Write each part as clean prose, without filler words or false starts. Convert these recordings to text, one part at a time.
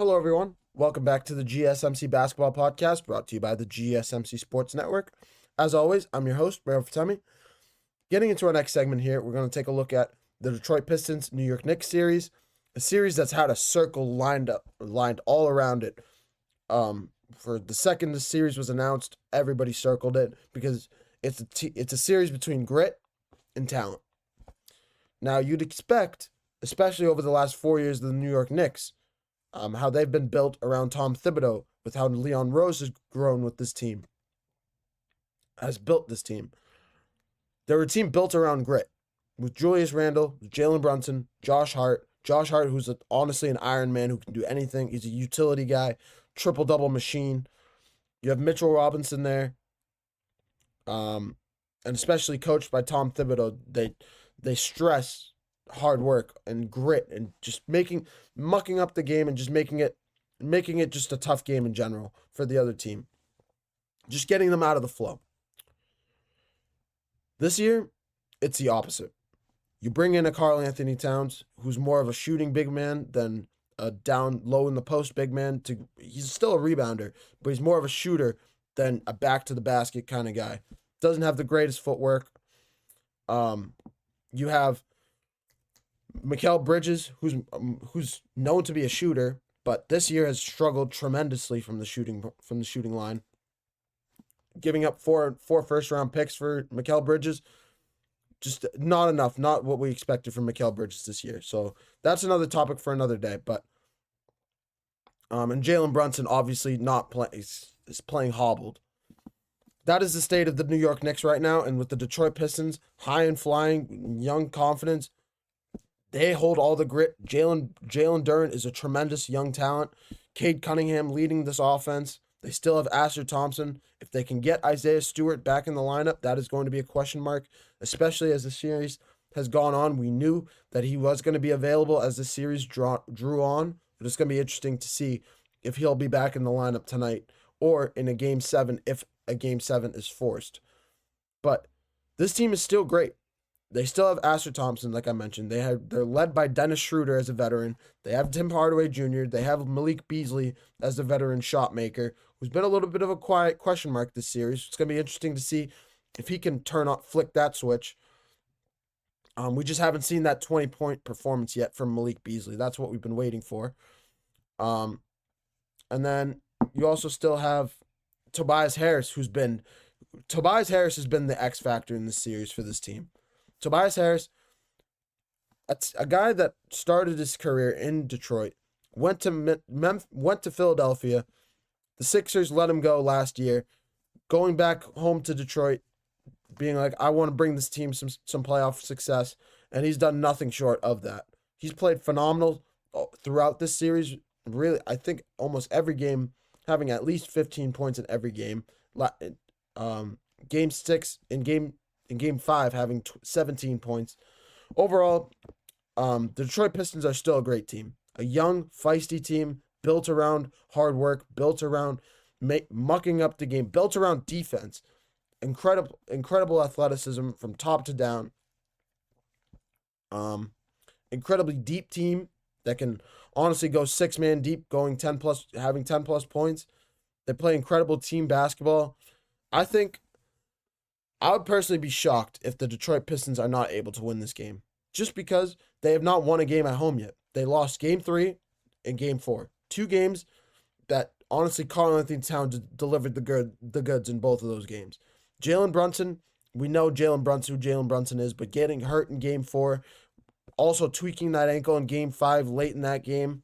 Hello, everyone. Welcome back to the GSMC Basketball Podcast, brought to you by the GSMC Sports Network. As always, I'm your host, Brad Fatemi. Getting into our next segment here, we're going to take a look at the Detroit Pistons New York Knicks series, a series that's had a circle lined all around it. For the second the series was announced, everybody circled it because it's a series between grit and talent. Now, you'd expect, especially over the last 4 years of the New York Knicks, how they've been built around Tom Thibodeau, with how Leon Rose has grown with this team, has built this team. They're a team built around grit, with Julius Randle, Jalen Brunson, Josh Hart. Josh Hart, who's honestly an Iron Man who can do anything. He's a utility guy, triple-double machine. You have Mitchell Robinson there, and especially coached by Tom Thibodeau. They stress hard work and grit and just mucking up the game and just making it just a tough game in general for the other team. Just getting them out of the flow. This year, it's the opposite. You bring in a Karl Anthony Towns, who's more of a shooting big man than a down low in the post big man. He's still a rebounder, but he's more of a shooter than a back to the basket kind of guy. Doesn't have the greatest footwork. You have Mikal Bridges, who's known to be a shooter, but this year has struggled tremendously from the shooting line. Giving up four first round picks for Mikal Bridges, just not enough. Not what we expected from Mikal Bridges this year. So that's another topic for another day. But and Jalen Brunson obviously is playing hobbled. That is the state of the New York Knicks right now, and with the Detroit Pistons high and flying, young confidence. They hold all the grit. Jalen Duren is a tremendous young talent. Cade Cunningham leading this offense. They still have Asher Thompson. If they can get Isaiah Stewart back in the lineup, that is going to be a question mark, especially as the series has gone on. We knew that he was going to be available as the series drew on, but it's going to be interesting to see if he'll be back in the lineup tonight or in a Game 7 if a Game 7 is forced. But this team is still great. They still have Asher Thompson, like I mentioned. They're led by Dennis Schroeder as a veteran. They have Tim Hardaway Jr. They have Malik Beasley as the veteran shot maker, who's been a little bit of a quiet question mark this series. It's going to be interesting to see if he can flick that switch. We just haven't seen that 20-point performance yet from Malik Beasley. That's what we've been waiting for. And then you also still have Tobias Harris, has been the X factor in this series for this team. Tobias Harris, that's a guy that started his career in Detroit, went to Philadelphia. The Sixers let him go last year, going back home to Detroit, being like, I want to bring this team some playoff success, and he's done nothing short of that. He's played phenomenal throughout this series. Really, I think almost every game, having at least 15 points in every game. Game 6 in Game 5, having 17 points. Overall, the Detroit Pistons are still a great team. A young, feisty team built around hard work, built around mucking up the game, built around defense. Incredible athleticism from top to down. Incredibly deep team that can honestly go 6-man deep, going 10 plus, having 10 plus points. They play incredible team basketball. I would personally be shocked if the Detroit Pistons are not able to win this game, just because they have not won a game at home yet. They lost Game 3 and Game 4. 2 games that, honestly, Karl Anthony Towns delivered the goods in both of those games. Jalen Brunson, we know who Jalen Brunson is, but getting hurt in Game 4, also tweaking that ankle in Game 5 late in that game.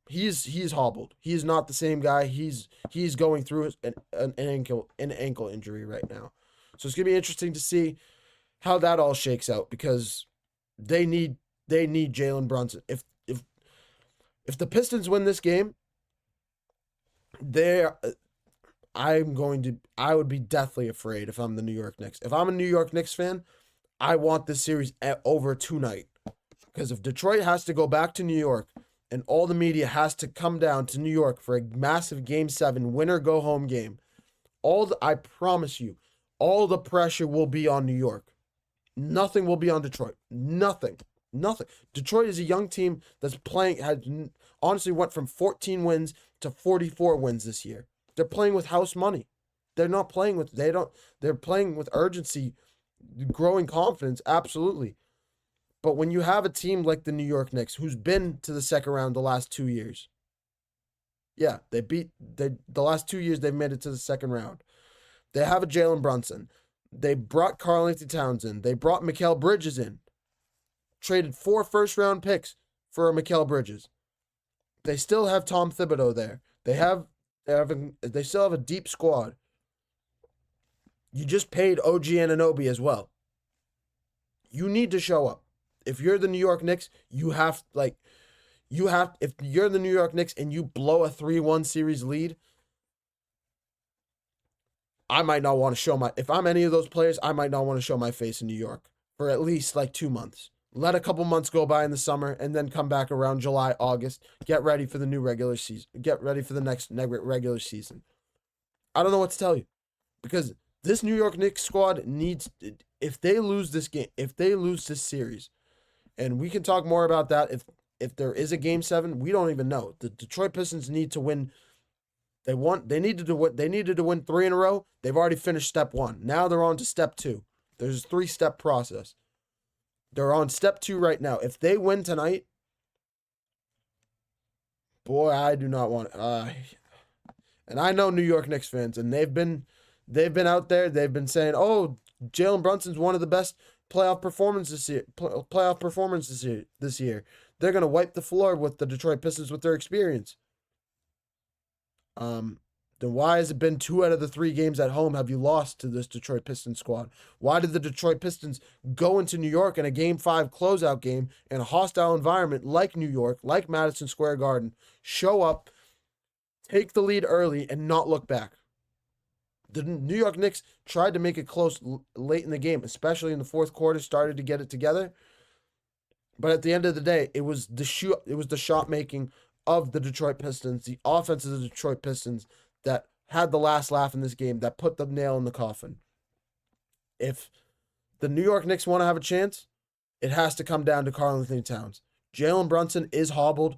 He's hobbled. He is not the same guy. He's going through an ankle injury right now. So it's gonna be interesting to see how that all shakes out, because they need Jalen Brunson. If the Pistons win this game, I would be deathly afraid if I'm the New York Knicks. If I'm a New York Knicks fan, I want this series over tonight, because if Detroit has to go back to New York and all the media has to come down to New York for a massive Game 7 winner-go-home game, I promise you, all the pressure will be on New York. Nothing will be on Detroit. Nothing. Nothing. Detroit is a young team that's honestly went from 14 wins to 44 wins this year. They're playing with house money. They're not playing with they're playing with urgency, growing confidence, absolutely. But when you have a team like the New York Knicks, who's been to the second round the last 2 years, yeah, the last 2 years they've made it to the second round. They have a Jalen Brunson. They brought Karl-Anthony Towns in. They brought Mikal Bridges in. Traded 4 first-round picks for Mikal Bridges. They still have Tom Thibodeau there. They still have a deep squad. You just paid OG Anunoby as well. You need to show up. If you're the New York Knicks, if you're the New York Knicks and you blow a 3-1 series lead, I might not want to if I'm any of those players, I might not want to show my face in New York for at least 2 months. Let a couple months go by in the summer and then come back around July, August. Get ready for the new regular season. Get ready for the next regular season. I don't know what to tell you, because this New York Knicks squad needs, if they lose this game, if they lose this series, and we can talk more about that if there is a game 7, we don't even know. The Detroit Pistons need to win. They needed to win 3 in a row. They've already finished step 1. Now they're on to step 2. There's a 3-step process. They're on step 2 right now. If they win tonight, boy, I do not want and I know New York Knicks fans, and they've been out there. They've been saying, "Oh, Jalen Brunson's one of the best playoff performances this year. They're gonna wipe the floor with the Detroit Pistons with their experience." Then why has it been 2 out of the 3 games at home have you lost to this Detroit Pistons squad? Why did the Detroit Pistons go into New York in a Game 5 closeout game in a hostile environment like New York, like Madison Square Garden, show up, take the lead early, and not look back? The New York Knicks tried to make it close late in the game, especially in the fourth quarter, started to get it together. But at the end of the day, it was the shot making of the Detroit Pistons, the offense of the Detroit Pistons, that had the last laugh in this game, that put the nail in the coffin. If the New York Knicks want to have a chance, it has to come down to Karl-Anthony Towns. Jalen Brunson is hobbled.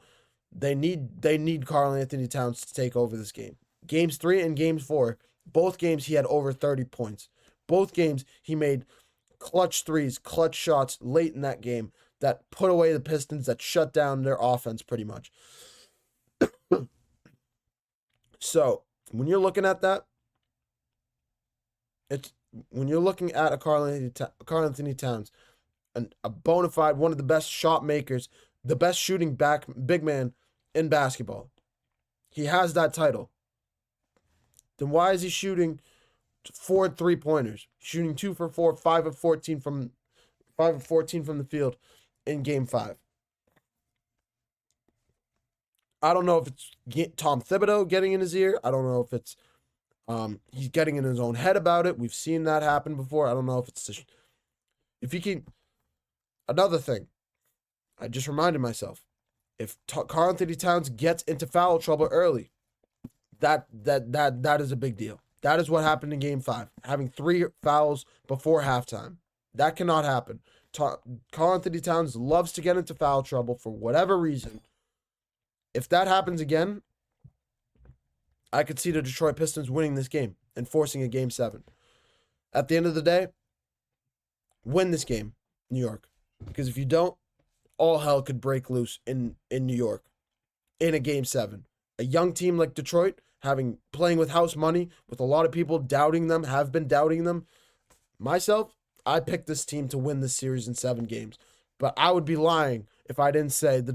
They need Karl-Anthony Towns to take over this game. Games 3 and Games 4, both games he had over 30 points. Both games he made clutch threes, clutch shots late in that game that put away the Pistons, that shut down their offense pretty much. So, when you're looking at that, when you're looking at a Karl-Anthony Towns, a bona fide, one of the best shot makers, the best shooting big man in basketball, he has that title. Then why is he shooting 4 3-pointers, shooting 2 for 4, 5 of 14 from the field in Game 5? I don't know if it's Tom Thibodeau getting in his ear. I don't know if it's he's getting in his own head about it. We've seen that happen before. I don't know if it's if he can. Another thing, I just reminded myself, if Karl-Anthony Towns gets into foul trouble early, that is a big deal. That is what happened in Game 5, having 3 fouls before halftime. That cannot happen. Karl-Anthony Towns loves to get into foul trouble for whatever reason. If that happens again, I could see the Detroit Pistons winning this game and forcing a Game 7. At the end of the day, win this game, New York. Because if you don't, all hell could break loose in New York in a Game 7. A young team like Detroit, playing with house money, with a lot of people doubting them, have been doubting them. Myself, I picked this team to win this series in 7 games. But I would be lying if I didn't say the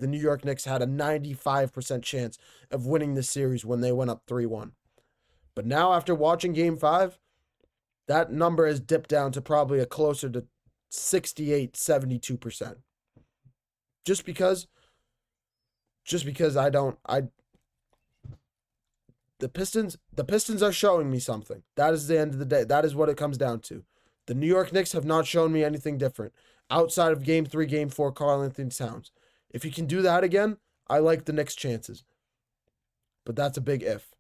New York Knicks had a 95% chance of winning this series when they went up 3-1. But now, after watching Game 5, that number has dipped down to probably a closer to 68-72%. Just because the Pistons are showing me something. That is the end of the day. That is what it comes down to. The New York Knicks have not shown me anything different outside of Game 3, Game 4, Karl-Anthony Towns. If he can do that again, I like the Knicks' chances. But that's a big if.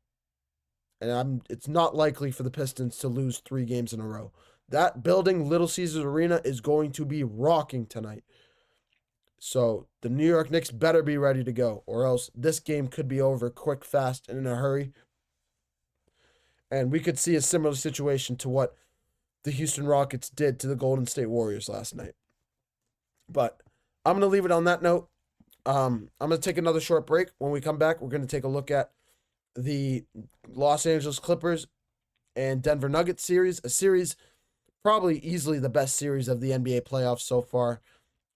And it's not likely for the Pistons to lose 3 games in a row. That building, Little Caesars Arena, is going to be rocking tonight. So the New York Knicks better be ready to go, or else this game could be over quick, fast, and in a hurry. And we could see a similar situation to what the Houston Rockets did to the Golden State Warriors last night. But I'm going to leave it on that note. I'm going to take another short break. When we come back, we're going to take a look at the Los Angeles Clippers and Denver Nuggets series, a series probably easily the best series of the NBA playoffs so far.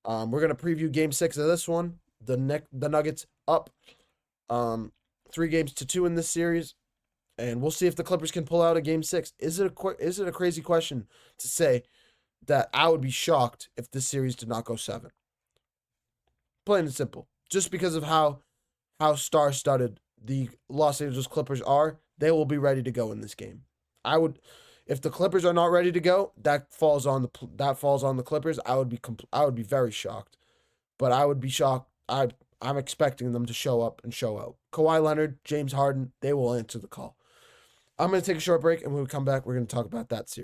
We're going to preview Game 6 of this one. The Nuggets up 3-2 in this series, and we'll see if the Clippers can pull out a Game 6. Is it a crazy question to say that I would be shocked if this series did not go 7? Plain and simple. Just because of how star-studded the Los Angeles Clippers are, they will be ready to go in this game. If the Clippers are not ready to go, that falls on the Clippers. I would be very shocked. But I would be shocked. I'm expecting them to show up and show out. Kawhi Leonard, James Harden, they will answer the call. I'm going to take a short break, and when we come back, we're going to talk about that series.